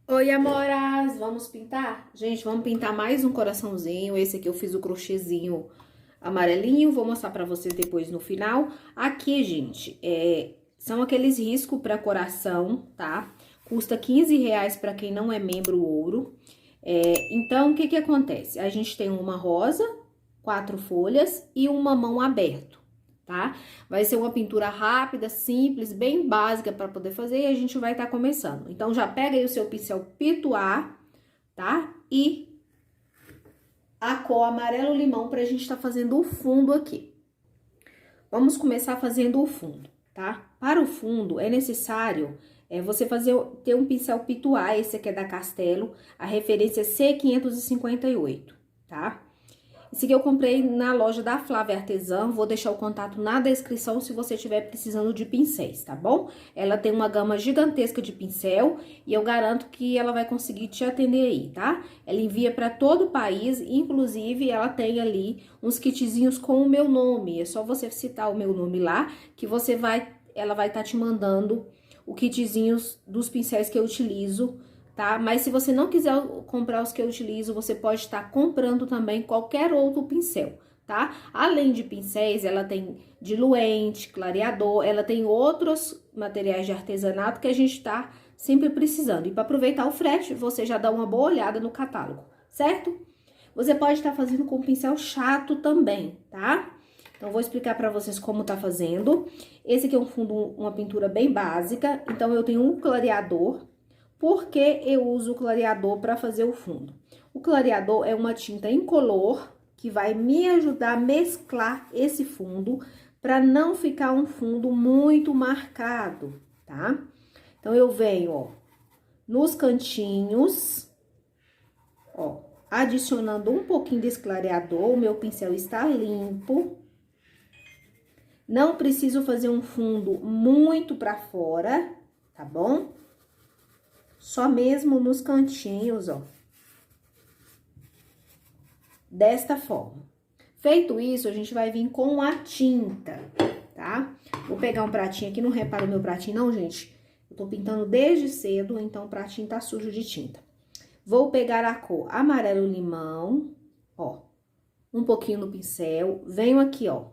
Oi, amoras! Vamos pintar? Gente, vamos pintar mais um coraçãozinho. Esse aqui eu fiz o crochêzinho amarelinho. Vou mostrar pra vocês depois no final. Aqui, gente, são aqueles riscos pra coração, tá? Custa R$ 15 pra quem não é membro ouro. Então, o que que acontece? A gente tem uma rosa, 4 folhas e um mamão aberto, tá? Vai ser uma pintura rápida, simples, bem básica para poder fazer e a gente vai estar começando. Então, já pega aí o seu pincel pituar, tá? E a cor amarelo-limão pra gente estar fazendo o fundo aqui. Vamos começar fazendo o fundo, tá? Para o fundo, é necessário você ter um pincel pituar, esse aqui é da Castelo, a referência é C558, tá? Esse aqui eu comprei na loja da Flávia Artesã, vou deixar o contato na descrição se você estiver precisando de pincéis, tá bom? Ela tem uma gama gigantesca de pincel e eu garanto que ela vai conseguir te atender aí, tá? Ela envia para todo o país, inclusive ela tem ali uns kitzinhos com o meu nome, é só você citar o meu nome lá que ela vai estar te mandando o kitzinho dos pincéis que eu utilizo, tá? Mas se você não quiser comprar os que eu utilizo, você pode estar comprando também qualquer outro pincel, tá? Além de pincéis, ela tem diluente, clareador, ela tem outros materiais de artesanato que a gente tá sempre precisando. E para aproveitar o frete, você já dá uma boa olhada no catálogo, certo? Você pode estar fazendo com pincel chato também, tá? Então, vou explicar para vocês como tá fazendo. Esse aqui é um fundo, uma pintura bem básica. Então, eu tenho um clareador. Por que eu uso o clareador para fazer o fundo? O clareador é uma tinta incolor que vai me ajudar a mesclar esse fundo para não ficar um fundo muito marcado, tá? Então, eu venho, ó, nos cantinhos, ó, adicionando um pouquinho desse clareador. O meu pincel está limpo. Não preciso fazer um fundo muito para fora, tá bom? Só mesmo nos cantinhos, ó. Desta forma. Feito isso, a gente vai vir com a tinta, tá? Vou pegar um pratinho aqui, não repara o meu pratinho não, gente. Eu tô pintando desde cedo, então o pratinho tá sujo de tinta. Vou pegar a cor amarelo-limão, ó. Um pouquinho no pincel, venho aqui, ó,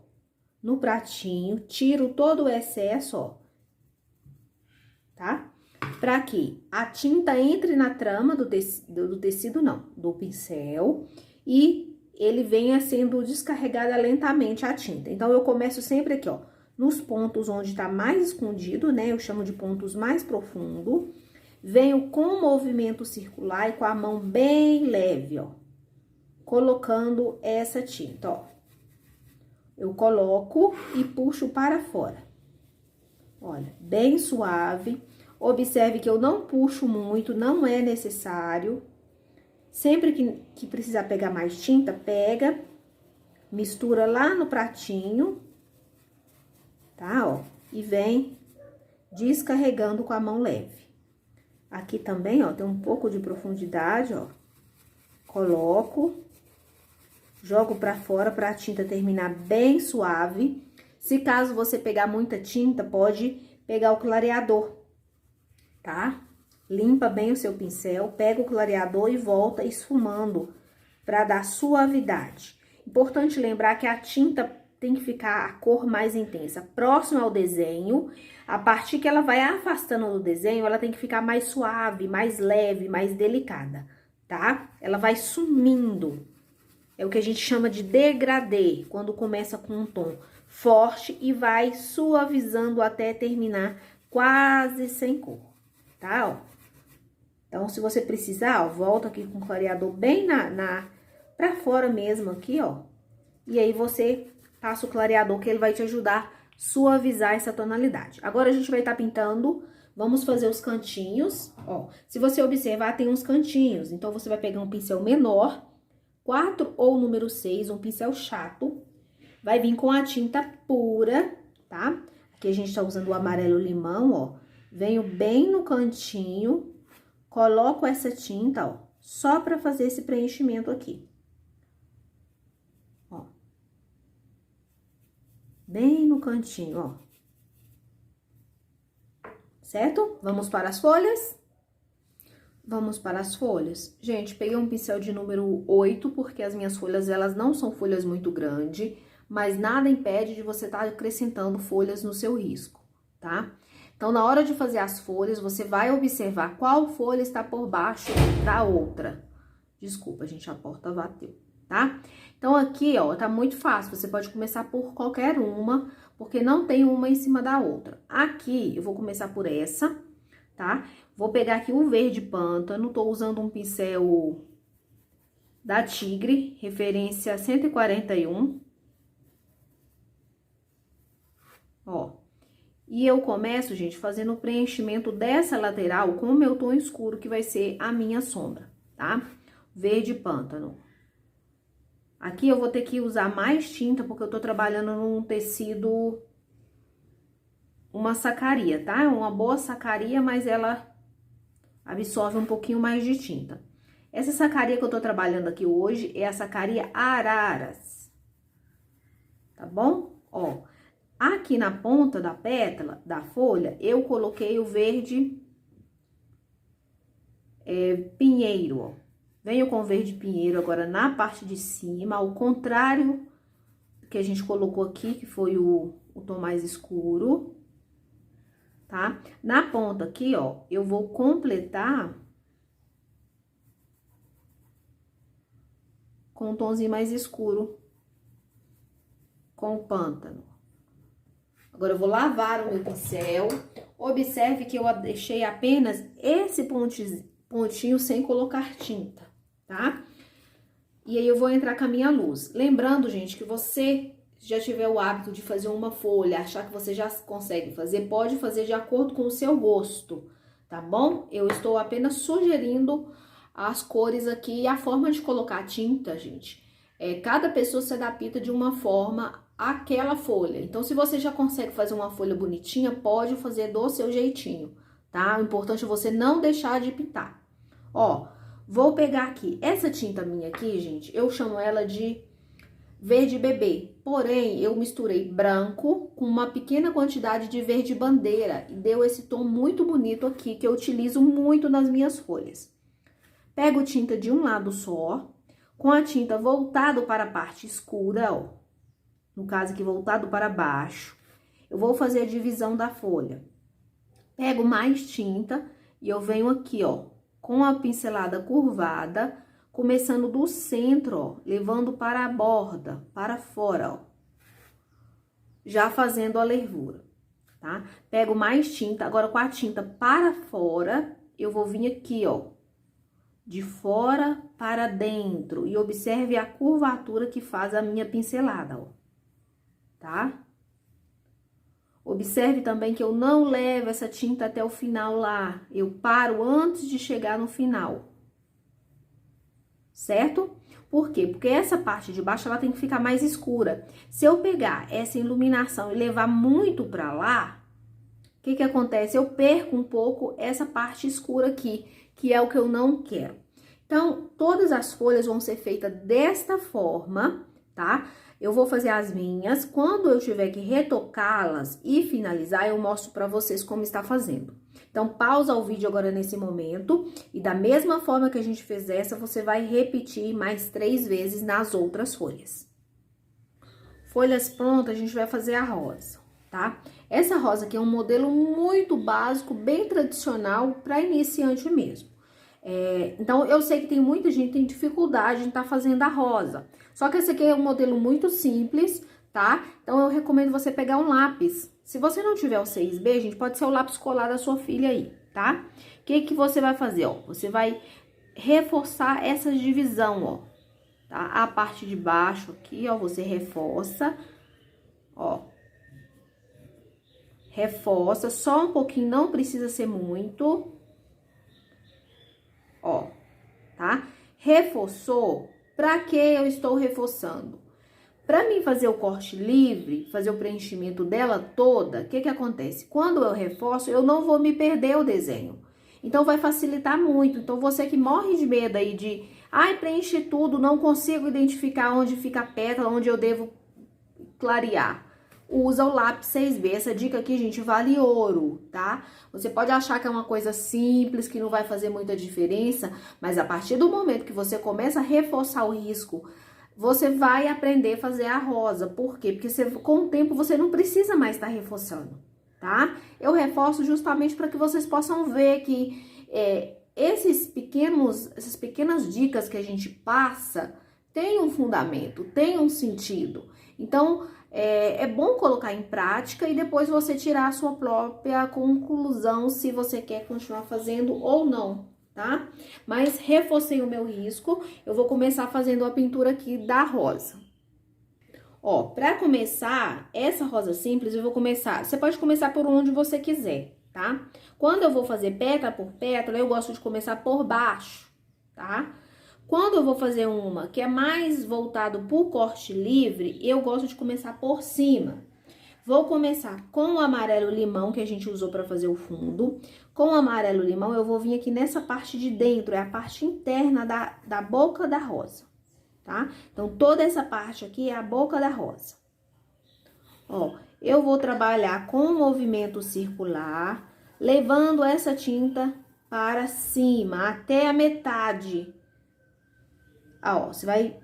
no pratinho, tiro todo o excesso, ó, tá? Pra que a tinta entre na trama do tecido, não, do pincel, e ele venha sendo descarregada lentamente a tinta. Então, eu começo sempre aqui, ó, nos pontos onde tá mais escondido, né? Eu chamo de pontos mais profundos. Venho com movimento circular e com a mão bem leve, ó, colocando essa tinta, ó. Eu coloco e puxo para fora. Olha, bem suave. Observe que eu não puxo muito, não é necessário. Sempre que precisar pegar mais tinta, pega, mistura lá no pratinho, tá? Ó, e vem descarregando com a mão leve. Aqui também, ó, tem um pouco de profundidade, ó. Coloco, jogo pra fora pra a tinta terminar bem suave. Se caso você pegar muita tinta, pode pegar o clareador, tá? Limpa bem o seu pincel, pega o clareador e volta esfumando para dar suavidade. Importante lembrar que a tinta tem que ficar a cor mais intensa, próxima ao desenho. A partir que ela vai afastando do desenho, ela tem que ficar mais suave, mais leve, mais delicada, tá? Ela vai sumindo. É o que a gente chama de degradê, quando começa com um tom forte e vai suavizando até terminar quase sem cor, tá? Ó. Então, se você precisar, ó, volta aqui com o clareador bem pra fora mesmo aqui, ó. E aí, você passa o clareador que ele vai te ajudar a suavizar essa tonalidade. Agora, a gente vai estar pintando, vamos fazer os cantinhos, ó. Se você observar, tem uns cantinhos. Então, você vai pegar um pincel menor, 4 ou número 6, um pincel chato. Vai vir com a tinta pura, tá? Aqui a gente tá usando o amarelo-limão, ó. Venho bem no cantinho, coloco essa tinta, ó, só pra fazer esse preenchimento aqui. Ó. Bem no cantinho, ó. Certo? Vamos para as folhas? Vamos para as folhas. Gente, peguei um pincel de número 8, porque as minhas folhas, elas não são folhas muito grandes, mas nada impede de você estar acrescentando folhas no seu risco, tá? Então, na hora de fazer as folhas, você vai observar qual folha está por baixo da outra. Desculpa, gente, a porta bateu, tá? Então, aqui, ó, tá muito fácil. Você pode começar por qualquer uma, porque não tem uma em cima da outra. Aqui, eu vou começar por essa, tá? Vou pegar aqui o verde pântano, tô usando um pincel da Tigre, referência 141. Ó. E eu começo, gente, fazendo o preenchimento dessa lateral com o meu tom escuro, que vai ser a minha sombra, tá? Verde pântano. Aqui eu vou ter que usar mais tinta, porque eu tô trabalhando num tecido, uma sacaria, tá? É uma boa sacaria, mas ela absorve um pouquinho mais de tinta. Essa sacaria que eu tô trabalhando aqui hoje é a sacaria Araras, tá bom? Ó, aqui na ponta da pétala, da folha, eu coloquei o verde pinheiro, ó. Venho com o verde pinheiro agora na parte de cima, ao contrário que a gente colocou aqui, que foi o tom mais escuro, tá? Na ponta aqui, ó, eu vou completar com um tomzinho mais escuro, com o pântano. Agora, eu vou lavar o meu pincel. Observe que eu deixei apenas esse pontinho sem colocar tinta, tá? E aí, eu vou entrar com a minha luz. Lembrando, gente, que você já tiver o hábito de fazer uma folha, achar que você já consegue fazer, pode fazer de acordo com o seu gosto, tá bom? Eu estou apenas sugerindo as cores aqui e a forma de colocar tinta, gente. Cada pessoa se adapta de uma forma àquela folha. Então, se você já consegue fazer uma folha bonitinha, pode fazer do seu jeitinho, tá? O importante é você não deixar de pintar. Ó, vou pegar aqui, essa tinta minha aqui, gente, eu chamo ela de verde bebê. Porém, eu misturei branco com uma pequena quantidade de verde bandeira e deu esse tom muito bonito aqui, que eu utilizo muito nas minhas folhas. Pego tinta de um lado só, com a tinta voltado para a parte escura, ó. No caso aqui, voltado para baixo. Eu vou fazer a divisão da folha. Pego mais tinta e eu venho aqui, ó, com a pincelada curvada, começando do centro, ó, levando para a borda, para fora, ó. Já fazendo a lervura, tá? Pego mais tinta, agora com a tinta para fora, eu vou vir aqui, ó, de fora para dentro. E observe a curvatura que faz a minha pincelada, ó, tá? Observe também que eu não levo essa tinta até o final lá. Eu paro antes de chegar no final. Certo? Por quê? Porque essa parte de baixo, ela tem que ficar mais escura. Se eu pegar essa iluminação e levar muito pra lá, o que que acontece? Eu perco um pouco essa parte escura aqui, que é o que eu não quero. Então, todas as folhas vão ser feitas desta forma, tá? Eu vou fazer as minhas. Quando eu tiver que retocá-las e finalizar, eu mostro pra vocês como está fazendo. Então, pausa o vídeo agora nesse momento e da mesma forma que a gente fez essa, você vai repetir mais 3 vezes nas outras folhas. Folhas prontas, a gente vai fazer a rosa, tá? Essa rosa aqui é um modelo muito básico, bem tradicional para iniciante mesmo. Então, eu sei que tem muita gente que tem dificuldade em estar fazendo a rosa. Só que esse aqui é um modelo muito simples, tá? Então, eu recomendo você pegar um lápis. Se você não tiver o 6B, gente, pode ser o lápis colar da sua filha aí, tá? O que que você vai fazer, ó? Você vai reforçar essa divisão, ó, tá? A parte de baixo aqui, ó, você reforça, ó. Reforça, só um pouquinho, não precisa ser muito. Ó, tá? Reforçou. Pra que eu estou reforçando? Pra mim fazer o corte livre, fazer o preenchimento dela toda, o que que acontece? Quando eu reforço, eu não vou me perder o desenho. Então, vai facilitar muito. Então, você que morre de medo aí de... Ai, preenche tudo, não consigo identificar onde fica a pétala, onde eu devo clarear. usa o lápis 6B. Essa dica aqui, gente, vale ouro, tá? Você pode achar que é uma coisa simples, que não vai fazer muita diferença, mas a partir do momento que você começa a reforçar o risco, você vai aprender a fazer a rosa. Por quê? Porque com o tempo você não precisa mais estar reforçando, tá? Eu reforço justamente para que vocês possam ver que essas pequenas dicas que a gente passa tem um fundamento, tem um sentido. Então, é bom colocar em prática e depois você tirar a sua própria conclusão se você quer continuar fazendo ou não, tá? Mas reforcei o meu risco, eu vou começar fazendo a pintura aqui da rosa. Ó, pra começar, essa rosa simples, eu vou começar... Você pode começar por onde você quiser, tá? Quando eu vou fazer pétala por pétala, eu gosto de começar por baixo, tá? Quando eu vou fazer uma que é mais voltado por corte livre, eu gosto de começar por cima. Vou começar com o amarelo limão que a gente usou para fazer o fundo. Com o amarelo limão, eu vou vir aqui nessa parte de dentro, é a parte interna da boca da rosa, tá? Então, toda essa parte aqui é a boca da rosa. Ó, eu vou trabalhar com o movimento circular, levando essa tinta para cima, até a metade. Ó, você vai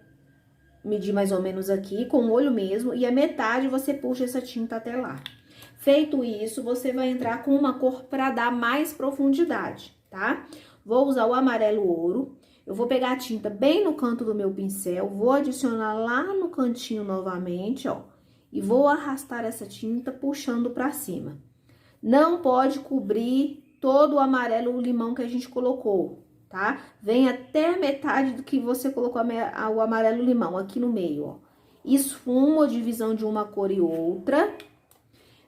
medir mais ou menos aqui com o olho mesmo e a metade você puxa essa tinta até lá. Feito isso, você vai entrar com uma cor para dar mais profundidade, tá? Vou usar o amarelo ouro. Eu vou pegar a tinta bem no canto do meu pincel, vou adicionar lá no cantinho novamente, ó. E vou arrastar essa tinta puxando para cima. Não pode cobrir todo o amarelo limão que a gente colocou, tá? Vem até a metade do que você colocou o amarelo limão aqui no meio, ó. Esfuma a divisão de uma cor e outra.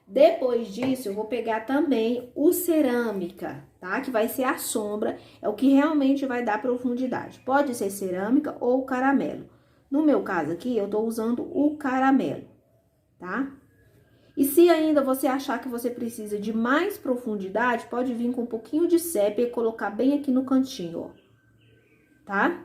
Depois disso, eu vou pegar também o cerâmica, tá? Que vai ser a sombra, é o que realmente vai dar profundidade. Pode ser cerâmica ou caramelo. No meu caso aqui, eu tô usando o caramelo, tá? E se ainda você achar que você precisa de mais profundidade, pode vir com um pouquinho de sépia e colocar bem aqui no cantinho, ó. Tá?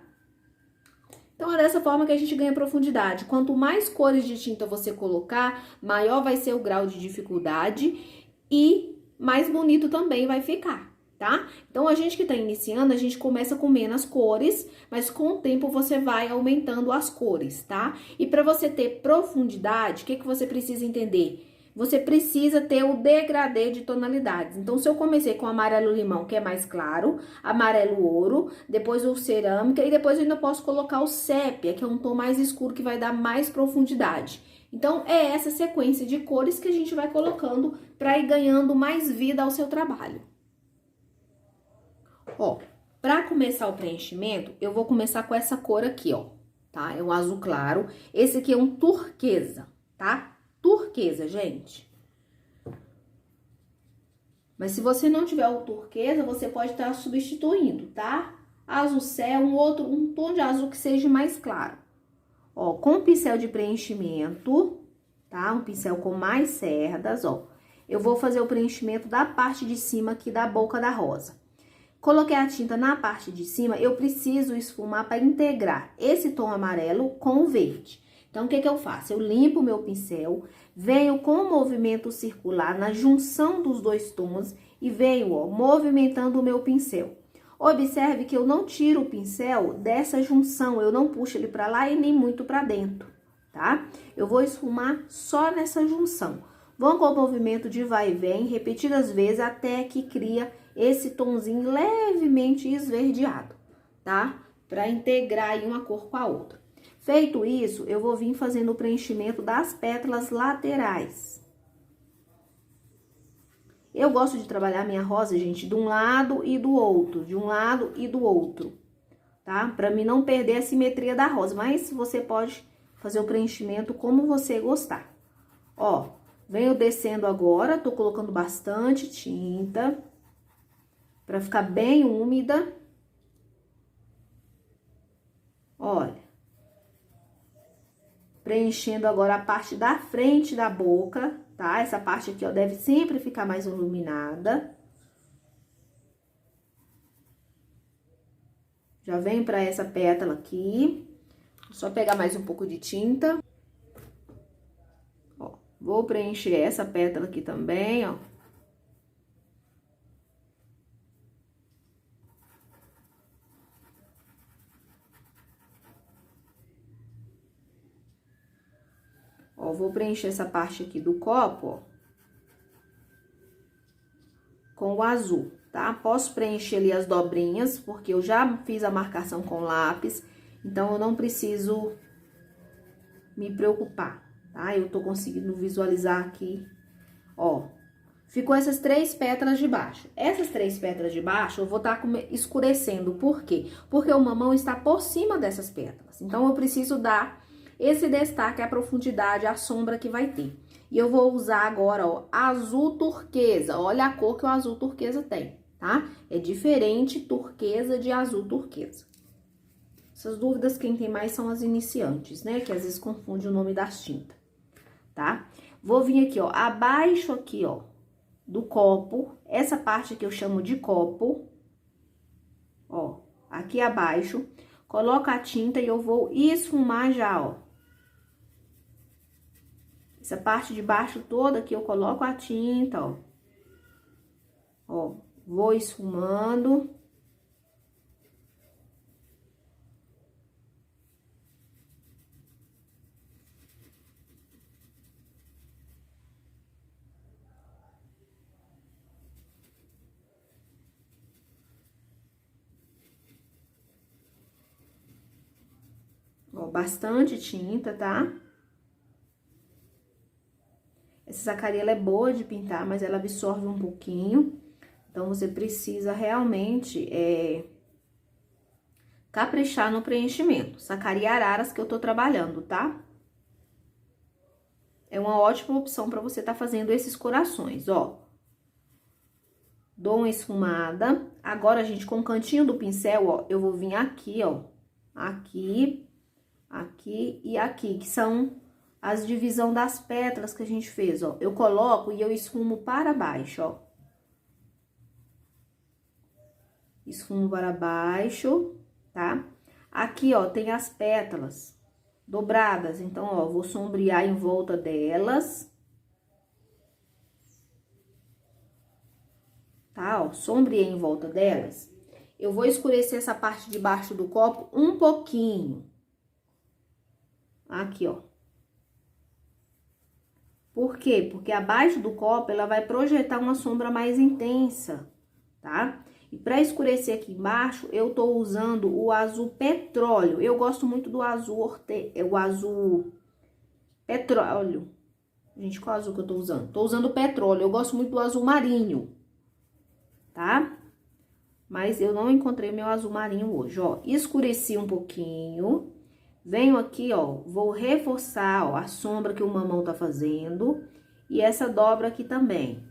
Então, é dessa forma que a gente ganha profundidade. Quanto mais cores de tinta você colocar, maior vai ser o grau de dificuldade e mais bonito também vai ficar, tá? Então, a gente que tá iniciando, a gente começa com menos cores, mas com o tempo você vai aumentando as cores, tá? E para você ter profundidade, o que que você precisa entender? Você precisa ter o degradê de tonalidades. Então, se eu comecei com amarelo limão, que é mais claro, amarelo ouro, depois o cerâmica e depois eu ainda posso colocar o sépia, que é um tom mais escuro que vai dar mais profundidade. Então, é essa sequência de cores que a gente vai colocando para ir ganhando mais vida ao seu trabalho. Ó, para começar o preenchimento, eu vou começar com essa cor aqui, ó, tá? É um azul claro. Esse aqui é um turquesa, tá? Turquesa, gente. Mas se você não tiver o turquesa, você pode estar substituindo, tá? Azul céu, um tom de azul que seja mais claro. Ó, com o pincel de preenchimento, tá? Um pincel com mais cerdas, ó. Eu vou fazer o preenchimento da parte de cima aqui da boca da rosa. Coloquei a tinta na parte de cima, eu preciso esfumar para integrar esse tom amarelo com o verde. Então, o que que eu faço? Eu limpo o meu pincel, venho com o movimento circular na junção dos dois tons e venho, ó, movimentando o meu pincel. Observe que eu não tiro o pincel dessa junção, eu não puxo ele para lá e nem muito para dentro, tá? Eu vou esfumar só nessa junção. Vão com o movimento de vai e vem, repetidas vezes, até que cria esse tonzinho levemente esverdeado, tá? Para integrar aí uma cor com a outra. Feito isso, eu vou vir fazendo o preenchimento das pétalas laterais. Eu gosto de trabalhar minha rosa, gente, de um lado e do outro, de um lado e do outro, tá? Pra mim não perder a simetria da rosa, mas você pode fazer o preenchimento como você gostar. Ó, venho descendo agora, tô colocando bastante tinta pra ficar bem úmida. Olha. Preenchendo agora a parte da frente da boca, tá? Essa parte aqui, ó, deve sempre ficar mais iluminada. Já venho pra essa pétala aqui. Só pegar mais um pouco de tinta. Ó, vou vou preencher essa pétala aqui também, ó. Ó, vou preencher essa parte aqui do copo, ó, com o azul, tá? Posso preencher ali as dobrinhas, porque eu já fiz a marcação com lápis, então eu não preciso me preocupar, tá? Eu tô conseguindo visualizar aqui, ó. Ficou essas 3 pétalas de baixo. Essas 3 pétalas de baixo eu vou estar escurecendo, por quê? Porque o mamão está por cima dessas pétalas, então eu preciso dar esse destaque, a profundidade, a sombra que vai ter. E eu vou usar agora, ó, azul turquesa. Olha a cor que o azul turquesa tem, tá? É diferente turquesa de azul turquesa. Essas dúvidas quem tem mais são as iniciantes, né? Que às vezes confunde o nome das tintas, tá? Vou vir aqui, ó, abaixo aqui, ó, do copo. Essa parte que eu chamo de copo, ó, aqui abaixo. Coloco a tinta e eu vou esfumar já, ó. Essa parte de baixo toda aqui eu coloco a tinta, ó. Ó, vou esfumando. Ó, bastante tinta, tá? Essa sacarila é boa de pintar, mas ela absorve um pouquinho. Então, você precisa realmente caprichar no preenchimento. Sacaria araras que eu tô trabalhando, tá? É uma ótima opção pra você tá fazendo esses corações, ó. Dou uma esfumada. Agora, gente, com o cantinho do pincel, ó, eu vou vir aqui, ó. Aqui, aqui e aqui, que são as divisão das pétalas que a gente fez, ó. Eu coloco e eu esfumo para baixo, ó. Esfumo para baixo, tá? Aqui, ó, tem as pétalas dobradas, então, ó, vou sombrear em volta delas. Tá, ó, sombreei em volta delas. Eu vou escurecer essa parte de baixo do copo um pouquinho. Aqui, ó. Por quê? Porque abaixo do copo, ela vai projetar uma sombra mais intensa, tá? E pra escurecer aqui embaixo, eu tô usando o azul petróleo. Eu gosto muito do azul o azul petróleo. Gente, qual azul que eu tô usando? Tô usando o petróleo. Eu gosto muito do azul marinho, tá? Mas eu não encontrei meu azul marinho hoje, ó. Escureci um pouquinho. Venho aqui, ó, vou reforçar, ó, a sombra que o mamão tá fazendo. E essa dobra aqui também.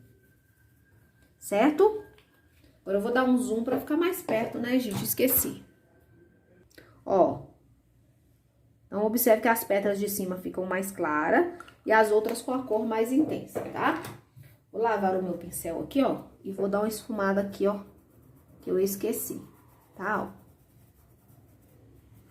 Certo? Agora eu vou dar um zoom pra ficar mais perto, né, gente? Esqueci. Ó. Então, observe que as pétalas de cima ficam mais claras e as outras com a cor mais intensa, tá? Vou lavar o meu pincel aqui, ó, e vou dar uma esfumada aqui, ó, que eu esqueci, tá, ó.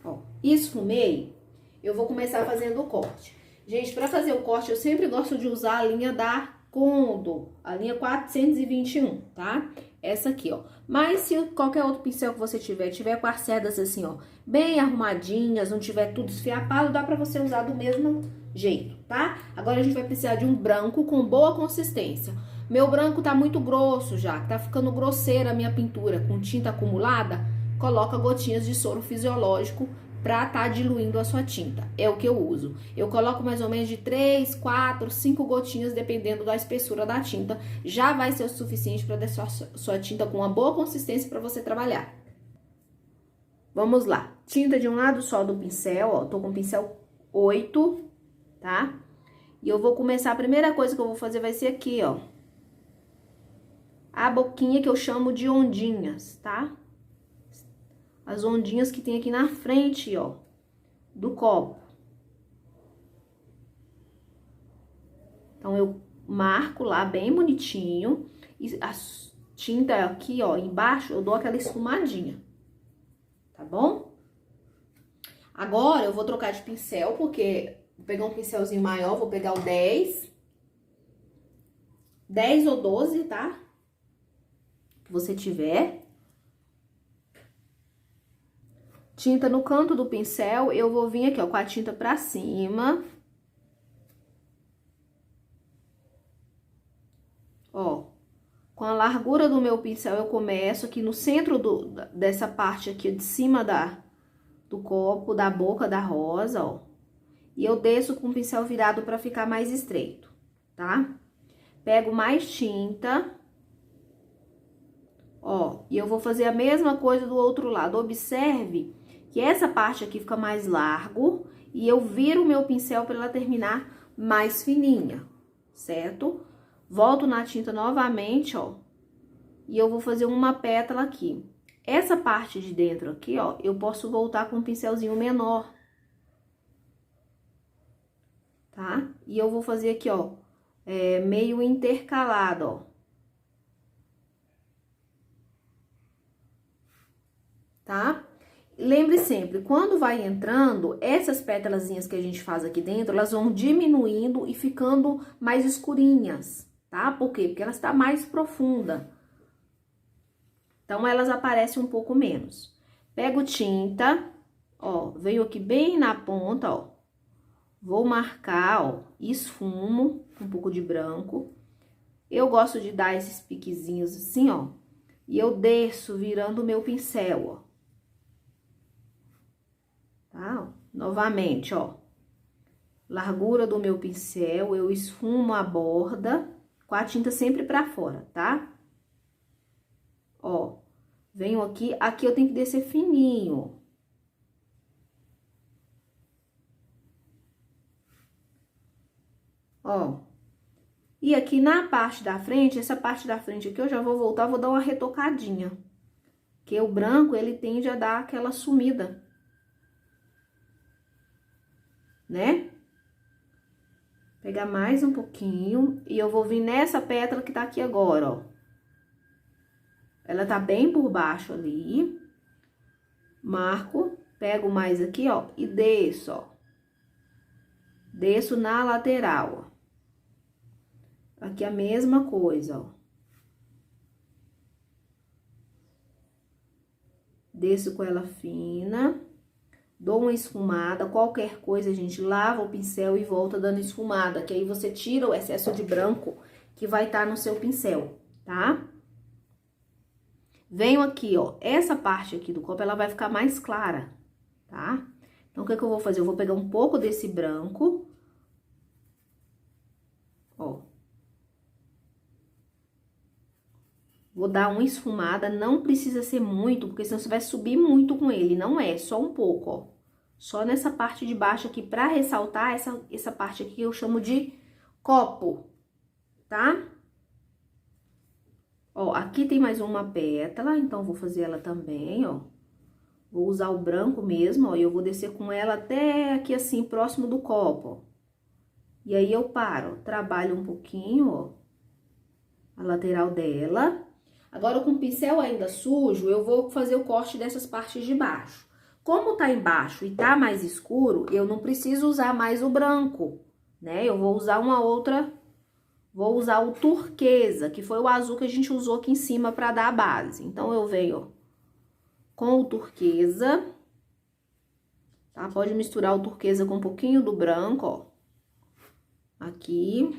Ó, esfumei, eu vou começar fazendo o corte. Gente, pra fazer o corte, eu sempre gosto de usar a linha da Condor, a linha 421, tá? Essa aqui, ó. Mas se qualquer outro pincel que você tiver com as cerdas assim, ó, bem arrumadinhas, não tiver tudo esfiapado, dá pra você usar do mesmo jeito, tá? Agora a gente vai precisar de um branco com boa consistência. Meu branco tá muito grosso já, tá ficando grosseira a minha pintura com tinta acumulada. Coloca gotinhas de soro fisiológico pra tá diluindo a sua tinta. É o que eu uso. Eu coloco mais ou menos de 3, 4, 5 gotinhas, dependendo da espessura da tinta. Já vai ser o suficiente para deixar sua tinta com uma boa consistência para você trabalhar. Vamos lá. Tinta de um lado só do pincel, ó. Tô com o pincel 8, tá? E eu vou começar, a primeira coisa que eu vou fazer vai ser aqui, ó. A boquinha que eu chamo de ondinhas, tá? As ondinhas que tem aqui na frente, ó, do copo. Então, eu marco lá bem bonitinho. E a tinta aqui, ó, embaixo, eu dou aquela esfumadinha. Tá bom? Agora, eu vou trocar de pincel, porque vou pegar um pincelzinho maior, vou pegar o 10. 10 ou 12, tá? Que você tiver. Tinta no canto do pincel, eu vou vir aqui, ó, com a tinta pra cima. Ó, com a largura do meu pincel, eu começo aqui no centro dessa parte aqui de cima do copo, da boca da rosa, ó. E eu desço com o pincel virado pra ficar mais estreito, tá? Pego mais tinta. Ó, e eu vou fazer a mesma coisa do outro lado. Observe que essa parte aqui fica mais largo e eu viro o meu pincel para ela terminar mais fininha, certo? Volto na tinta novamente, ó, e eu vou fazer uma pétala aqui. Essa parte de dentro aqui, ó, eu posso voltar com um pincelzinho menor, tá? E eu vou fazer aqui, ó, meio intercalado, ó. Tá? Lembre sempre, quando vai entrando, essas pétalazinhas que a gente faz aqui dentro, elas vão diminuindo e ficando mais escurinhas, tá? Por quê? Porque ela está mais profunda. Então, elas aparecem um pouco menos. Pego tinta, ó, venho aqui bem na ponta, ó. Vou marcar, ó, esfumo um pouco de branco. Eu gosto de dar esses piquezinhos assim, ó. E eu desço virando o meu pincel, ó. Tá? Novamente, ó, largura do meu pincel, eu esfumo a borda com a tinta sempre pra fora, tá? Ó, venho aqui, aqui eu tenho que descer fininho. Ó, e aqui na parte da frente, essa parte da frente aqui eu já vou voltar, vou dar uma retocadinha. Porque o branco, ele tende a dar aquela sumida, né? Pegar mais um pouquinho e eu vou vir nessa pétala que tá aqui agora, ó. Ela tá bem por baixo ali. Marco, pego mais aqui, ó, e desço, ó. Desço na lateral, ó. Aqui a mesma coisa, ó. Desço com ela fina. Dou uma esfumada, qualquer coisa, a gente lava o pincel e volta dando esfumada, que aí você tira o excesso de branco que vai estar no seu pincel, tá? Venho aqui, ó, essa parte aqui do copo, ela vai ficar mais clara, tá? Então, o que que eu vou fazer? Eu vou pegar um pouco desse branco, ó. Vou dar uma esfumada, não precisa ser muito, porque senão você vai subir muito com ele, não é, só um pouco, ó. Só nessa parte de baixo aqui, pra ressaltar essa parte aqui que eu chamo de copo, tá? Ó, aqui tem mais uma pétala, então vou fazer ela também, ó. Vou usar o branco mesmo, ó, e eu vou descer com ela até aqui assim, próximo do copo, ó. E aí eu paro, trabalho um pouquinho, ó, a lateral dela. Agora, com o pincel ainda sujo, eu vou fazer o corte dessas partes de baixo. Como tá embaixo e tá mais escuro, eu não preciso usar mais o branco, né? Eu vou usar uma outra, vou usar o turquesa, que foi o azul que a gente usou aqui em cima pra dar a base. Então, eu venho, ó, com o turquesa, tá? Pode misturar o turquesa com um pouquinho do branco, ó. Aqui.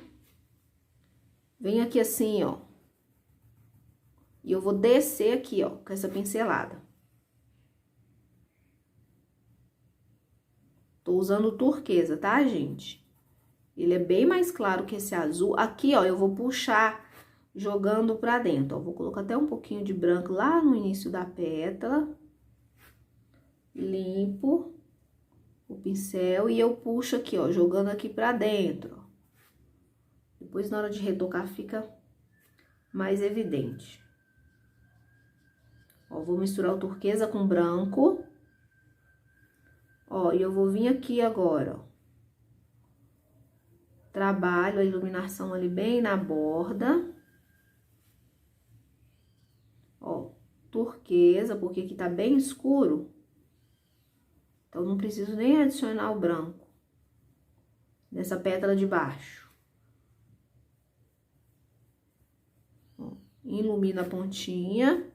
Venho aqui assim, ó. E eu vou descer aqui, ó, com essa pincelada. Tô usando turquesa, tá, gente? Ele é bem mais claro que esse azul. Aqui, ó, eu vou puxar jogando pra dentro, ó. Vou colocar até um pouquinho de branco lá no início da pétala. Limpo o pincel e eu puxo aqui, ó, jogando aqui pra dentro, ó. Depois, na hora de retocar, fica mais evidente. Ó, vou misturar o turquesa com branco. Ó, e eu vou vir aqui agora, ó. Trabalho a iluminação ali bem na borda. Ó, turquesa, porque aqui tá bem escuro. Então, não preciso nem adicionar o branco nessa pétala de baixo. ilumina a pontinha.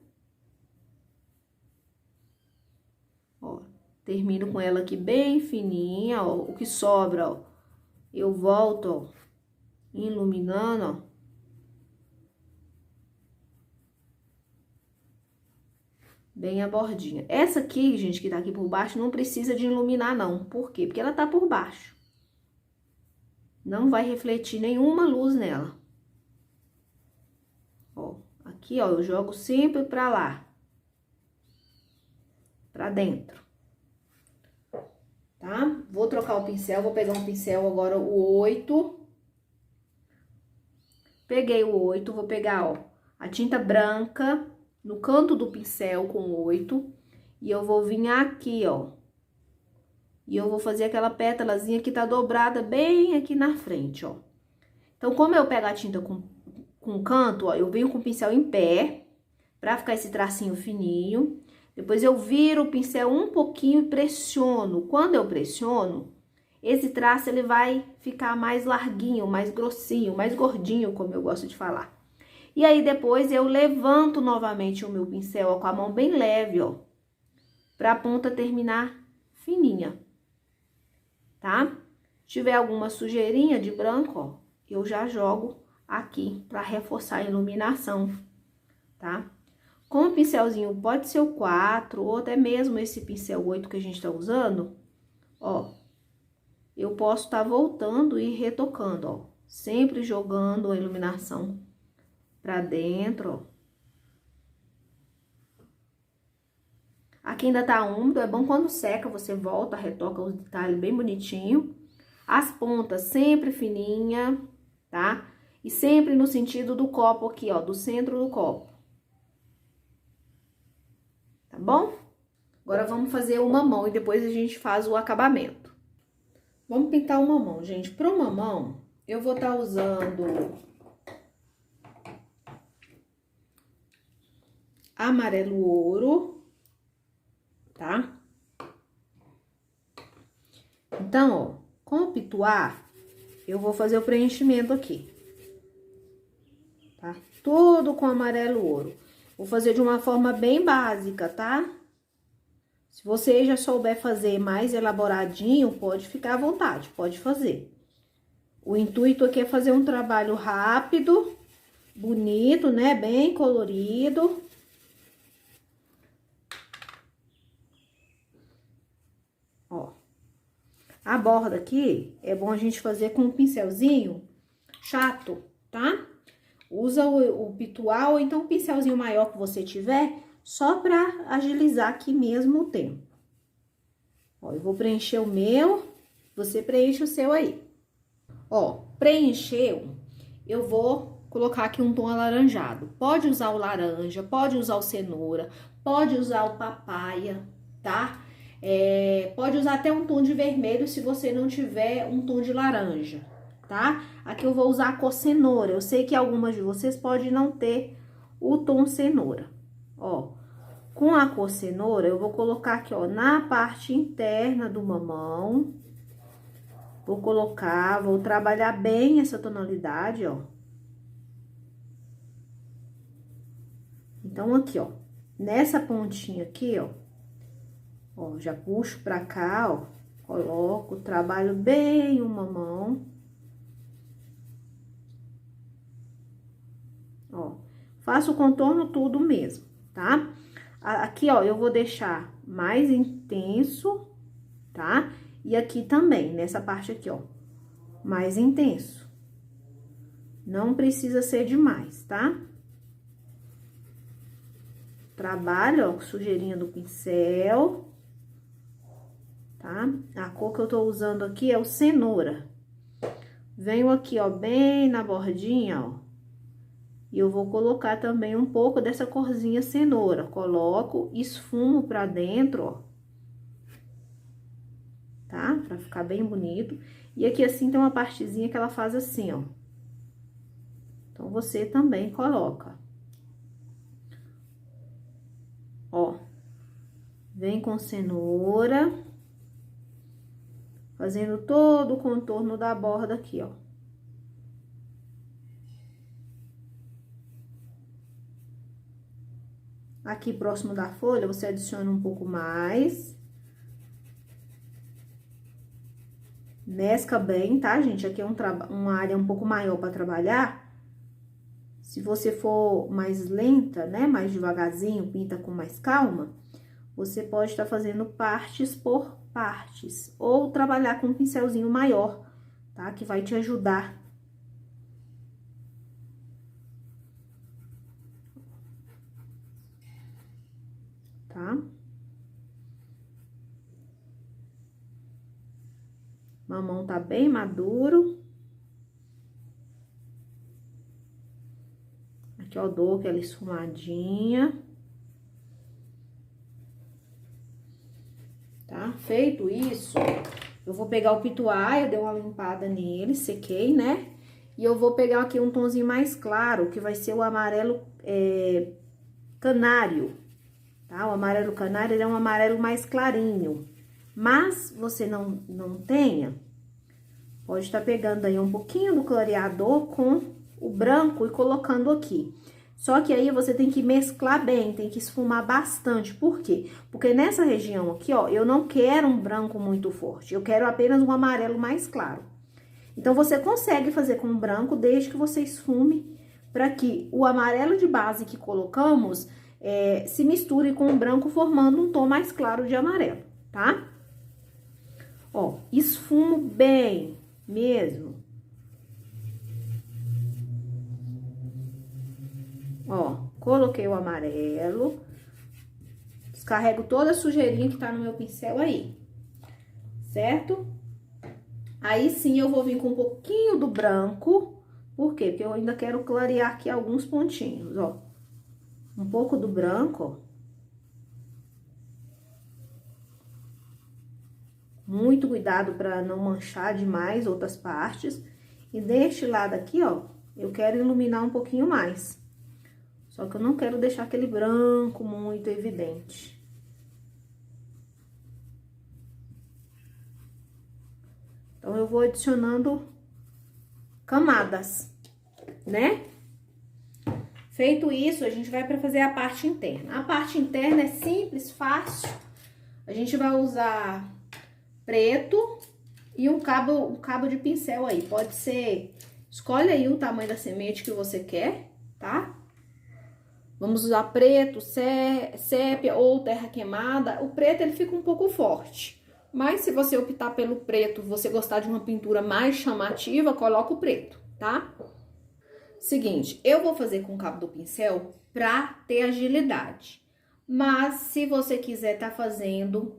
Ó, termino com ela aqui bem fininha, ó. O que sobra, ó, eu volto, ó, iluminando, ó. Bem a bordinha. Essa aqui, gente, que tá aqui por baixo, não precisa de iluminar, não. Por quê? Porque ela tá por baixo. Não vai refletir nenhuma luz nela. Ó, aqui, ó, eu jogo sempre pra lá. Pra dentro. Tá? Vou trocar o pincel, vou pegar um pincel agora, o 8. Peguei o 8, vou pegar, ó, a tinta branca no canto do pincel com o 8. E eu vou vir aqui, ó. E eu vou fazer aquela pétalazinha que tá dobrada bem aqui na frente, ó. Então, como eu pego a tinta com o canto, ó, eu venho com o pincel em pé, pra ficar esse tracinho fininho. Depois eu viro o pincel um pouquinho e pressiono. Quando eu pressiono, esse traço ele vai ficar mais larguinho, mais grossinho, mais gordinho, como eu gosto de falar. E aí depois eu levanto novamente o meu pincel, ó, com a mão bem leve, ó, pra ponta terminar fininha, tá? Se tiver alguma sujeirinha de branco, ó, eu já jogo aqui pra reforçar a iluminação, tá? Com o pincelzinho, pode ser o 4, ou até mesmo esse pincel 8 que a gente tá usando, ó, eu posso estar voltando e retocando, ó, sempre jogando a iluminação pra dentro, ó. Aqui ainda tá úmido, é bom quando seca, você volta, retoca os detalhes bem bonitinho. As pontas sempre fininha, tá? E sempre no sentido do copo aqui, ó, do centro do copo. Tá bom? Agora vamos fazer o mamão e depois a gente faz o acabamento. Vamos pintar o mamão, gente. Pro mamão, eu vou estar usando amarelo ouro, tá? Então, ó, com o pituá, eu vou fazer o preenchimento aqui, tá? Todo com amarelo ouro. Vou fazer de uma forma bem básica, tá? Se você já souber fazer mais elaboradinho, pode ficar à vontade, pode fazer. O intuito aqui é fazer um trabalho rápido, bonito, né? Bem colorido. Ó. A borda aqui é bom a gente fazer com um pincelzinho chato, tá? Usa o pituá ou então um pincelzinho maior que você tiver, só pra agilizar aqui mesmo o tempo. Ó, eu vou preencher o meu, você preenche o seu aí. Ó, preencheu, eu vou colocar aqui um tom alaranjado. Pode usar o laranja, pode usar o cenoura, pode usar o papaya, tá? Pode usar até um tom de vermelho se você não tiver um tom de laranja, tá? Aqui eu vou usar a cor cenoura. Eu sei que algumas de vocês podem não ter o tom cenoura. Ó, com a cor cenoura, eu vou colocar aqui, ó, na parte interna do mamão. Vou colocar, vou trabalhar bem essa tonalidade, ó. Então, aqui, ó, nessa pontinha aqui, ó, já puxo pra cá, ó, coloco, trabalho bem o mamão. Ó, faço o contorno tudo mesmo, tá? Aqui, ó, eu vou deixar mais intenso, tá? E aqui também, nessa parte aqui, ó, mais intenso. Não precisa ser demais, tá? Trabalho, ó, com sujeirinha do pincel, tá? A cor que eu tô usando aqui é o cenoura. Venho aqui, ó, bem na bordinha, ó. E eu vou colocar também um pouco dessa corzinha cenoura. Coloco, esfumo pra dentro, ó. Tá? Pra ficar bem bonito. E aqui assim tem uma partezinha que ela faz assim, ó. Então, você também coloca. Ó. Vem com cenoura. Fazendo todo o contorno da borda aqui, ó. Aqui próximo da folha, você adiciona um pouco mais. Mescla bem, tá, gente? Aqui é uma área um pouco maior para trabalhar. Se você for mais lenta, né, mais devagarzinho, pinta com mais calma, você pode estar fazendo partes por partes. Ou trabalhar com um pincelzinho maior, tá? Que vai te ajudar. Tá? Mamão tá bem maduro. Aqui eu dou aquela esfumadinha. Tá? Feito isso, eu vou pegar o pituá, eu dei uma limpada nele, sequei, né? E eu vou pegar aqui um tonzinho mais claro, que vai ser o amarelo canário, tá? O amarelo canário, ele é um amarelo mais clarinho. Mas, você não tenha, pode estar pegando aí um pouquinho do clareador com o branco e colocando aqui. Só que aí você tem que mesclar bem, tem que esfumar bastante. Por quê? Porque nessa região aqui, ó, eu não quero um branco muito forte, eu quero apenas um amarelo mais claro. Então, você consegue fazer com branco, desde que você esfume, para que o amarelo de base que colocamos se misture com o branco, formando um tom mais claro de amarelo, tá? Ó, esfumo bem mesmo. Ó, coloquei o amarelo. Descarrego toda a sujeirinha que tá no meu pincel aí, certo? Aí sim eu vou vir com um pouquinho do branco. Por quê? Porque eu ainda quero clarear aqui alguns pontinhos, ó. Um pouco do branco, ó. Muito cuidado para não manchar demais outras partes. E deste lado aqui, ó, eu quero iluminar um pouquinho mais. Só que eu não quero deixar aquele branco muito evidente. Então, eu vou adicionando camadas, né? Feito isso, a gente vai para fazer a parte interna. A parte interna é simples, fácil. A gente vai usar preto e um cabo de pincel aí. Pode ser, escolhe aí o tamanho da semente que você quer, tá? Vamos usar preto, sépia ou terra queimada. O preto, ele fica um pouco forte. Mas se você optar pelo preto, você gostar de uma pintura mais chamativa, coloca o preto, tá? Seguinte, eu vou fazer com o cabo do pincel pra ter agilidade. Mas se você quiser tá fazendo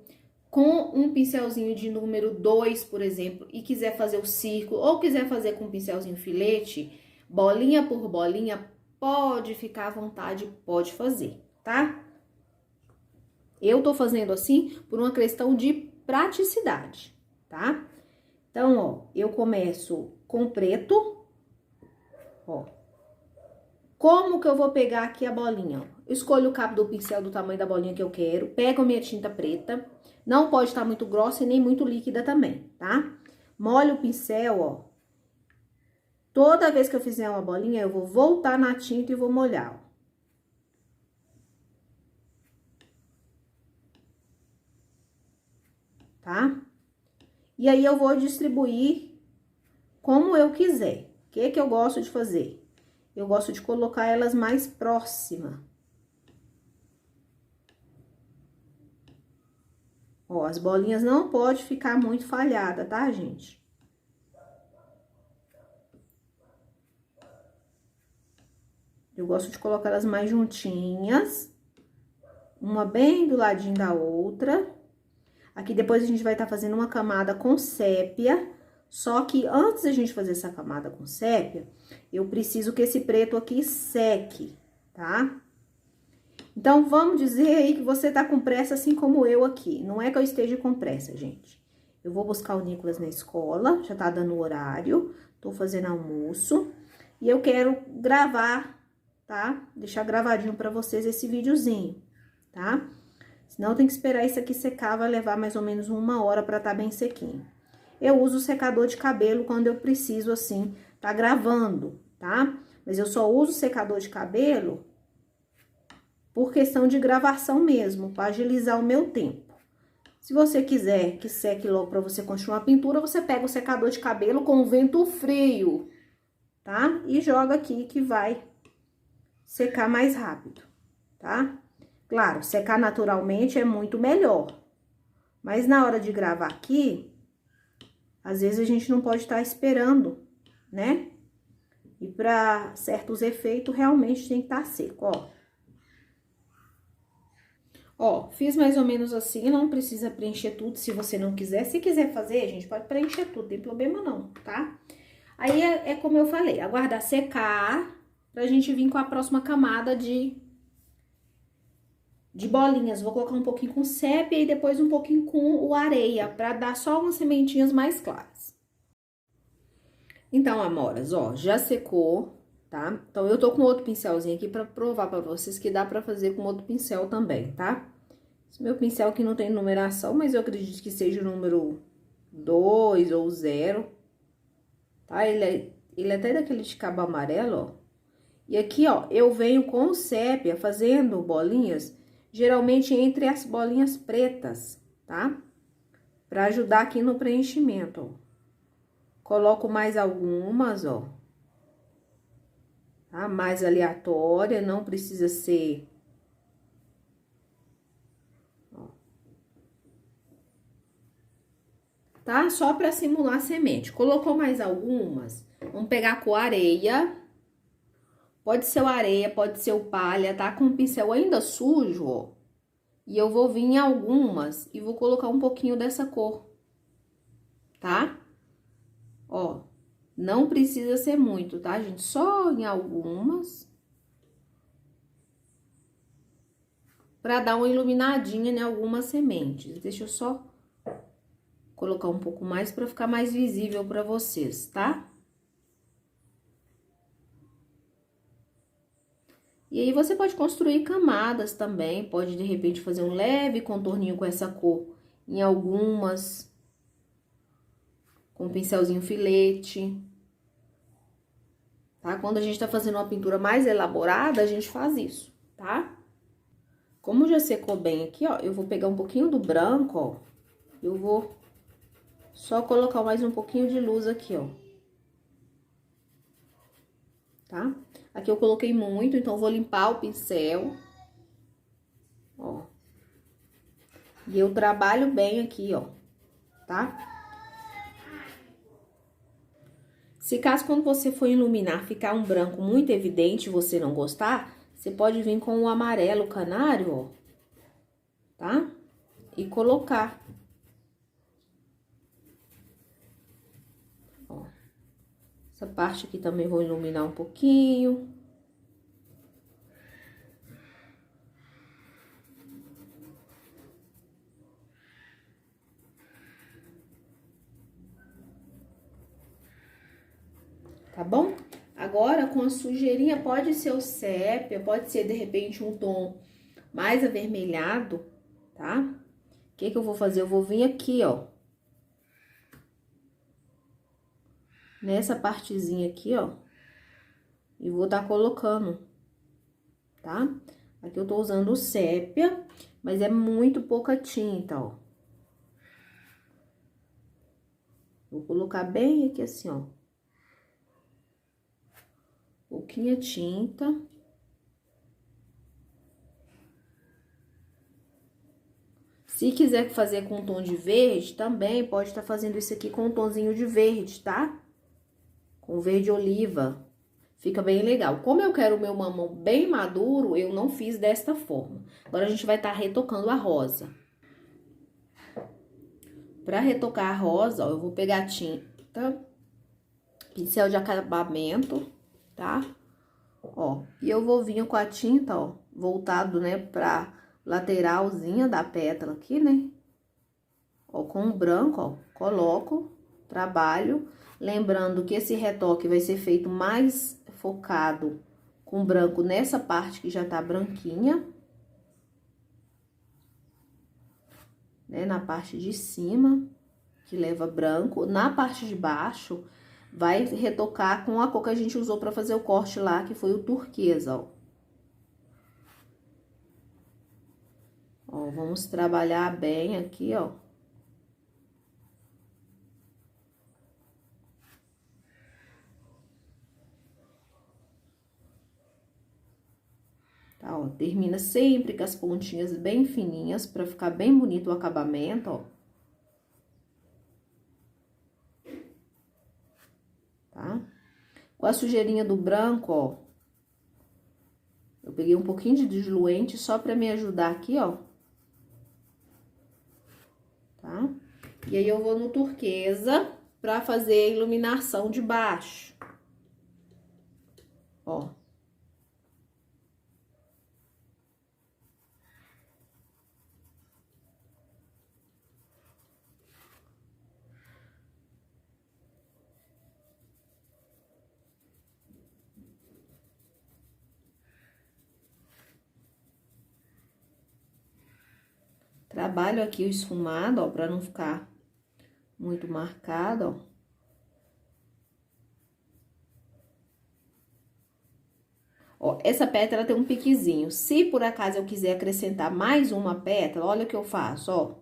com um pincelzinho de número 2, por exemplo, e quiser fazer o círculo, ou quiser fazer com um pincelzinho filete, bolinha por bolinha, pode ficar à vontade, pode fazer, tá? Eu tô fazendo assim por uma questão de praticidade, tá? Então, ó, eu começo com preto, ó. Como que eu vou pegar aqui a bolinha? Eu escolho o cabo do pincel do tamanho da bolinha que eu quero, pego a minha tinta preta, não pode estar muito grossa e nem muito líquida também, tá? Molho o pincel, ó. Toda vez que eu fizer uma bolinha, eu vou voltar na tinta e vou molhar, ó. Tá? E aí, eu vou distribuir como eu quiser. O que que eu gosto de fazer? Eu gosto de colocar elas mais próximas. Ó, as bolinhas não pode ficar muito falhada, tá, gente? Eu gosto de colocar elas mais juntinhas. Uma bem do ladinho da outra. Aqui depois a gente vai estar fazendo uma camada com sépia. Só que antes da gente fazer essa camada com sépia, eu preciso que esse preto aqui seque, tá? Então, vamos dizer aí que você tá com pressa assim como eu aqui. Não é que eu esteja com pressa, gente. Eu vou buscar o Nicolas na escola, já tá dando o horário, tô fazendo almoço. E eu quero gravar, tá? Deixar gravadinho pra vocês esse videozinho, tá? Senão tem que esperar isso aqui secar, vai levar mais ou menos 1 hora pra tá bem sequinho. Eu uso o secador de cabelo quando eu preciso, assim, tá gravando, tá? Mas eu só uso o secador de cabelo por questão de gravação mesmo, para agilizar o meu tempo. Se você quiser que seque logo para você continuar a pintura, você pega o secador de cabelo com vento frio, tá? E joga aqui que vai secar mais rápido, tá? Claro, secar naturalmente é muito melhor. Mas na hora de gravar aqui, às vezes a gente não pode estar esperando, né? E para certos efeitos, realmente tem que estar seco, ó. Ó, fiz mais ou menos assim, não precisa preencher tudo se você não quiser. Se quiser fazer, gente, pode preencher tudo, não tem problema não, tá? Aí é como eu falei, aguardar secar pra gente vir com a próxima camada de bolinhas. Vou colocar um pouquinho com sépia e depois um pouquinho com o areia, pra dar só umas sementinhas mais claras. Então, amoras, ó, já secou, tá? Então, eu tô com outro pincelzinho aqui pra provar pra vocês que dá pra fazer com outro pincel também, tá? Esse meu pincel aqui não tem numeração, mas eu acredito que seja o número 2 ou 0, tá? Ele é até daquele de cabo amarelo, ó. E aqui, ó, eu venho com sépia fazendo bolinhas, geralmente entre as bolinhas pretas, tá? Pra ajudar aqui no preenchimento, ó. Coloco mais algumas, ó. Tá? Mais aleatória, não precisa ser... Ó. Tá? Só pra simular semente. Colocou mais algumas, vamos pegar com areia. Pode ser o areia, pode ser o palha, tá? Com o pincel ainda sujo, ó. E eu vou vir em algumas e vou colocar um pouquinho dessa cor, tá? Ó, não precisa ser muito, tá, gente? Só em algumas. Pra dar uma iluminadinha em algumas sementes. Deixa eu só colocar um pouco mais pra ficar mais visível pra vocês, tá? E aí, você pode construir camadas também, pode, de repente, fazer um leve contorninho com essa cor em algumas, com um pincelzinho filete, tá? Quando a gente tá fazendo uma pintura mais elaborada, a gente faz isso, tá? Como já secou bem aqui, ó, eu vou pegar um pouquinho do branco, ó, eu vou só colocar mais um pouquinho de luz aqui, ó. Tá? Aqui eu coloquei muito, então eu vou limpar o pincel. Ó. E eu trabalho bem aqui, ó. Tá? Se caso quando você for iluminar ficar um branco muito evidente e você não gostar, você pode vir com o amarelo canário, ó. Tá? E colocar. Ó. Essa parte aqui também vou iluminar um pouquinho. Tá bom? Agora, com a sujeirinha, pode ser o sépia, pode ser, de repente, um tom mais avermelhado, tá? O que que eu vou fazer? Eu vou vir aqui, ó. Nessa partezinha aqui, ó. E vou tá colocando, tá? Aqui eu tô usando o sépia, mas é muito pouca tinta, ó. Vou colocar bem aqui assim, ó. Pouquinha tinta. Se quiser fazer com tom de verde, também pode estar fazendo isso aqui com um tonzinho de verde, tá? Com verde oliva. Fica bem legal. Como eu quero o meu mamão bem maduro, eu não fiz desta forma. Agora, a gente vai estar retocando a rosa. Pra retocar a rosa, ó, eu vou pegar tinta, pincel de acabamento, tá? Ó, e eu vou vir com a tinta, ó, voltado, né, pra lateralzinha da pétala aqui, né? Ó, com o branco, ó, coloco, trabalho. Lembrando que esse retoque vai ser feito mais focado com branco nessa parte que já tá branquinha. Né, na parte de cima, que leva branco. Na parte de baixo, vai retocar com a cor que a gente usou pra fazer o corte lá, que foi o turquesa, ó. Ó, vamos trabalhar bem aqui, ó. Tá, ó, termina sempre com as pontinhas bem fininhas, pra ficar bem bonito o acabamento, ó. Tá? Com a sujeirinha do branco, ó. Eu peguei um pouquinho de diluente só pra me ajudar aqui, ó. Tá? E aí, eu vou no turquesa pra fazer a iluminação de baixo. Ó. Trabalho aqui o esfumado, ó, pra não ficar muito marcado, ó. Ó, essa pétala tem um piquezinho. Se por acaso eu quiser acrescentar mais uma pétala, olha o que eu faço, ó.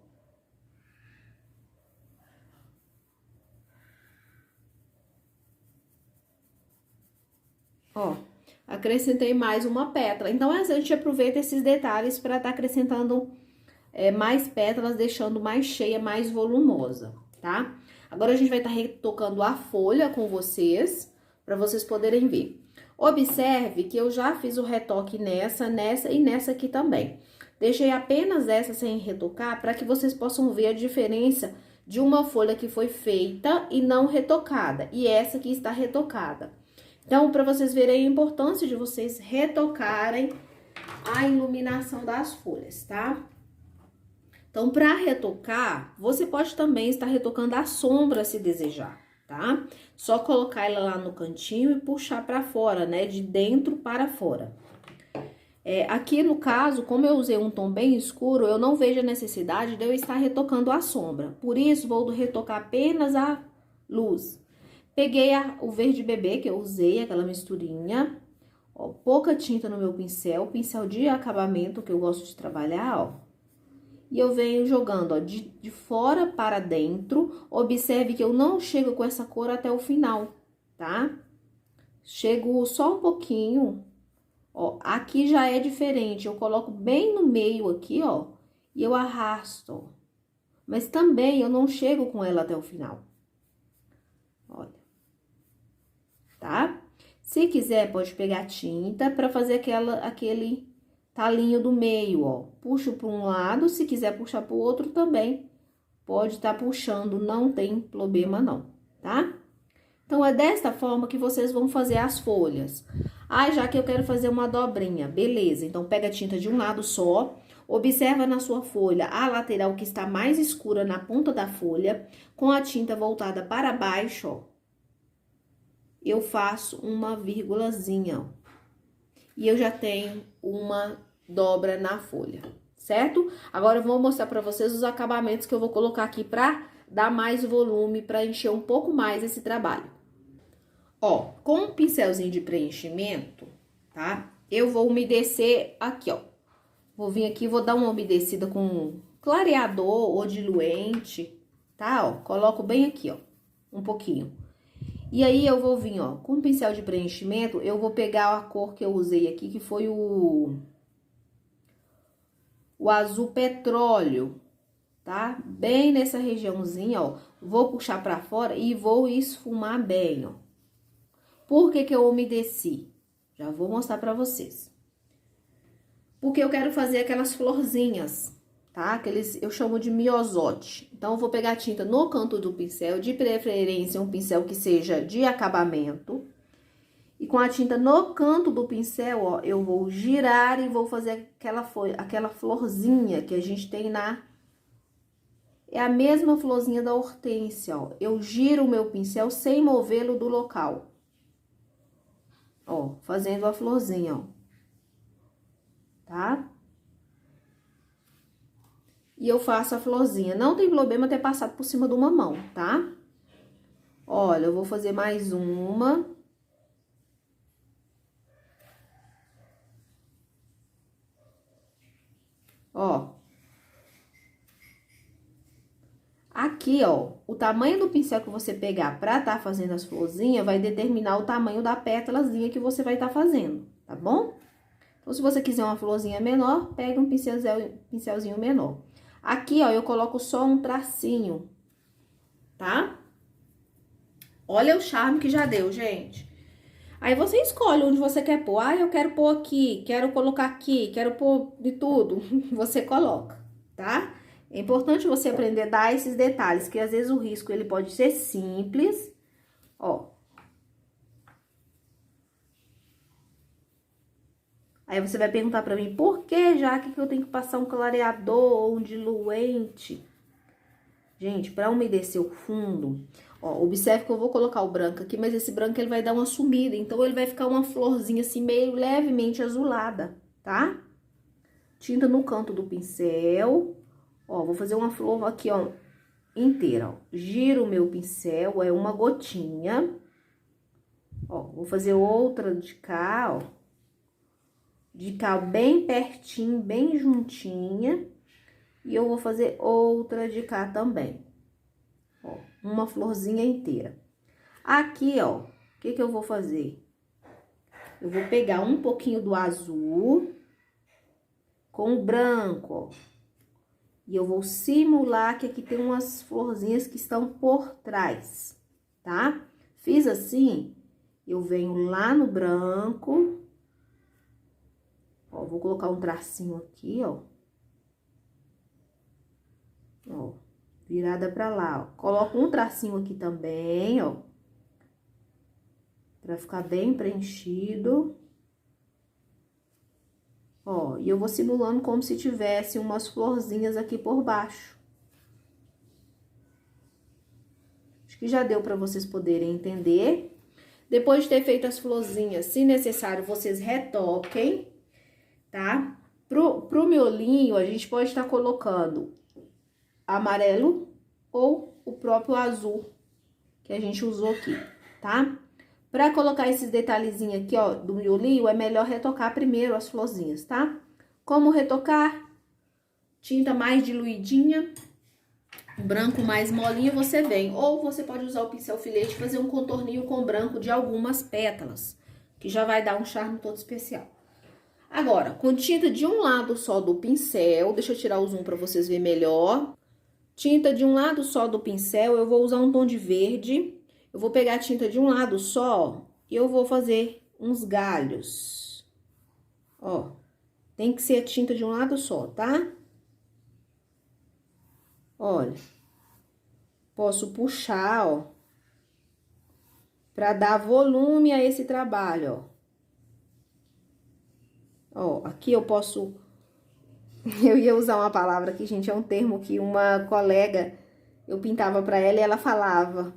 Ó, acrescentei mais uma pétala. Então, a gente aproveita esses detalhes para tá acrescentando mais pétalas, deixando mais cheia, mais volumosa, tá? Agora, a gente vai estar retocando a folha com vocês, para vocês poderem ver. Observe que eu já fiz o retoque nessa e nessa aqui também. Deixei apenas essa sem retocar, para que vocês possam ver a diferença de uma folha que foi feita e não retocada, e essa que está retocada. Então, para vocês verem a importância de vocês retocarem a iluminação das folhas, tá? Então, para retocar, você pode também estar retocando a sombra, se desejar, tá? Só colocar ela lá no cantinho e puxar para fora, né? De dentro para fora. Aqui, no caso, como eu usei um tom bem escuro, eu não vejo a necessidade de eu estar retocando a sombra. Por isso, vou retocar apenas a luz. Peguei o verde bebê que eu usei, aquela misturinha, ó, pouca tinta no meu pincel de acabamento que eu gosto de trabalhar, ó. E eu venho jogando, ó, de fora para dentro. Observe que eu não chego com essa cor até o final, tá? Chego só um pouquinho, ó, aqui já é diferente, eu coloco bem no meio aqui, ó, e eu arrasto, ó. Mas também eu não chego com ela até o final. Olha. Tá? Se quiser, pode pegar tinta para fazer aquele talinho do meio, ó. Puxo para um lado, se quiser puxar para o outro também, pode estar puxando, não tem problema não, tá? Então, é desta forma que vocês vão fazer as folhas. Ah, já que eu quero fazer uma dobrinha, beleza. Então, pega a tinta de um lado só, observa na sua folha a lateral que está mais escura na ponta da folha, com a tinta voltada para baixo, ó. Eu faço uma vírgulazinha, ó. E eu já tenho uma dobra na folha, certo? Agora, eu vou mostrar pra vocês os acabamentos que eu vou colocar aqui pra dar mais volume, pra encher um pouco mais esse trabalho. Ó, com um pincelzinho de preenchimento, tá? Eu vou umedecer aqui, ó. Vou vir aqui, vou dar uma umedecida com clareador ou diluente, tá? Ó, coloco bem aqui, ó, um pouquinho. E aí, eu vou vir, ó, com o pincel de preenchimento, eu vou pegar a cor que eu usei aqui, que foi o azul petróleo, tá? Bem nessa regiãozinha, ó, vou puxar pra fora e vou esfumar bem, ó. Por que que eu umedeci? Já vou mostrar pra vocês. Porque eu quero fazer aquelas florzinhas, tá? Eu chamo de miosote. Então, eu vou pegar a tinta no canto do pincel, de preferência um pincel que seja de acabamento. E com a tinta no canto do pincel, ó, eu vou girar e vou fazer aquela florzinha que a gente tem É a mesma florzinha da hortênsia, ó. Eu giro o meu pincel sem movê-lo do local. Ó, fazendo a florzinha, ó. Tá? E eu faço a florzinha. Não tem problema ter passado por cima de uma mão, tá? Olha, eu vou fazer mais uma. Ó. Aqui, ó, o tamanho do pincel que você pegar pra tá fazendo as florzinhas vai determinar o tamanho da pétalazinha que você vai tá fazendo, tá bom? Então, se você quiser uma florzinha menor, pega um pincelzinho menor. Aqui, ó, eu coloco só um tracinho, tá? Olha o charme que já deu, gente. Aí você escolhe onde você quer pôr. Ah, eu quero pôr aqui, quero colocar aqui, quero pôr de tudo. Você coloca, tá? É importante você aprender a dar esses detalhes, que às vezes o risco ele pode ser simples, ó. Aí você vai perguntar pra mim, por que, Jaque, que eu tenho que passar um clareador ou um diluente? Gente, pra umedecer o fundo, ó, observe que eu vou colocar o branco aqui, mas esse branco ele vai dar uma sumida, então ele vai ficar uma florzinha assim meio levemente azulada, tá? Tinta no canto do pincel, ó, vou fazer uma flor aqui, ó, inteira, ó. Giro o meu pincel, é uma gotinha, ó, vou fazer outra de cá, ó. De cá bem pertinho, bem juntinha. E eu vou fazer outra de cá também. Ó, uma florzinha inteira. Aqui, ó, o que que eu vou fazer? Eu vou pegar um pouquinho do azul com o branco, ó. E eu vou simular que aqui tem umas florzinhas que estão por trás, tá? Fiz assim, eu venho lá no branco. Ó, vou colocar um tracinho aqui, ó. Ó, virada pra lá, ó. Coloco um tracinho aqui também, ó. Pra ficar bem preenchido. Ó, e eu vou simulando como se tivesse umas florzinhas aqui por baixo. Acho que já deu pra vocês poderem entender. Depois de ter feito as florzinhas, se necessário, vocês retoquem, tá? Pro miolinho, a gente pode estar colocando amarelo ou o próprio azul que a gente usou aqui, tá? Pra colocar esses detalhezinhos aqui, ó, do miolinho, é melhor retocar primeiro as florzinhas, tá? Como retocar? Tinta mais diluidinha, branco mais molinho, você vem. Ou você pode usar o pincel filete e fazer um contorninho com branco de algumas pétalas, que já vai dar um charme todo especial. Agora, com tinta de um lado só do pincel, deixa eu tirar o zoom pra vocês verem melhor. Tinta de um lado só do pincel, eu vou usar um tom de verde. Eu vou pegar a tinta de um lado só e eu vou fazer uns galhos. Ó, tem que ser a tinta de um lado só, tá? Olha, posso puxar, ó, pra dar volume a esse trabalho, ó. Ó, aqui eu posso... Eu ia usar uma palavra aqui, gente, é um termo que uma colega, eu pintava pra ela e ela falava.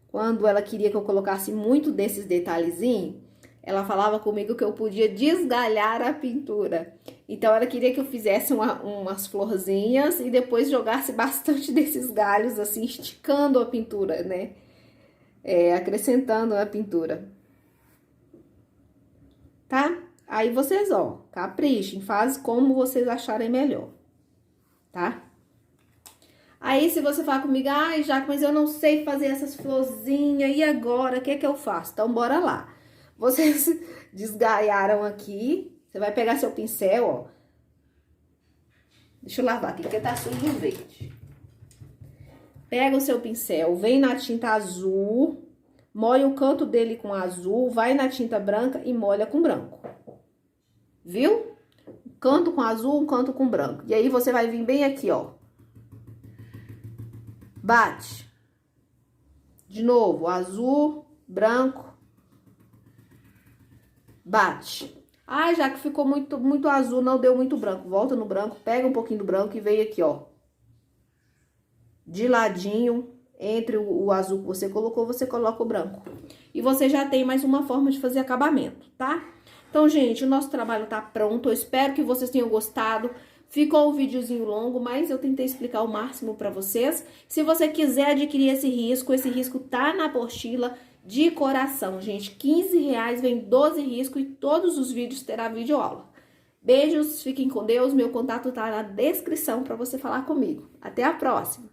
Quando ela queria que eu colocasse muito desses detalhezinhos, ela falava comigo que eu podia desgalhar a pintura. Então, ela queria que eu fizesse umas florzinhas e depois jogasse bastante desses galhos, assim, esticando a pintura, né? Acrescentando a pintura. Tá? Aí vocês, ó, caprichem, fazem como vocês acharem melhor, tá? Aí, se você falar comigo, ai, Jaque, mas eu não sei fazer essas florzinhas, e agora? O que é que eu faço? Então, bora lá. Vocês desgaiaram aqui, você vai pegar seu pincel, ó. Deixa eu lavar aqui, porque tá sujo de verde. Pega o seu pincel, vem na tinta azul, molha o canto dele com azul, vai na tinta branca e molha com branco. Viu? Um canto com azul, um canto com branco. E aí, você vai vir bem aqui, ó. Bate. De novo, azul, branco. Bate. Ah, já que ficou muito azul, não deu muito branco. Volta no branco, pega um pouquinho do branco e vem aqui, ó. De ladinho, entre o azul que você colocou, você coloca o branco. E você já tem mais uma forma de fazer acabamento, tá? Então, gente, o nosso trabalho tá pronto. Eu espero que vocês tenham gostado. Ficou um videozinho longo, mas eu tentei explicar o máximo pra vocês. Se você quiser adquirir esse risco tá na apostila de coração, gente. R$15, vem 12 riscos e todos os vídeos terá videoaula. Beijos, fiquem com Deus. Meu contato tá na descrição pra você falar comigo. Até a próxima!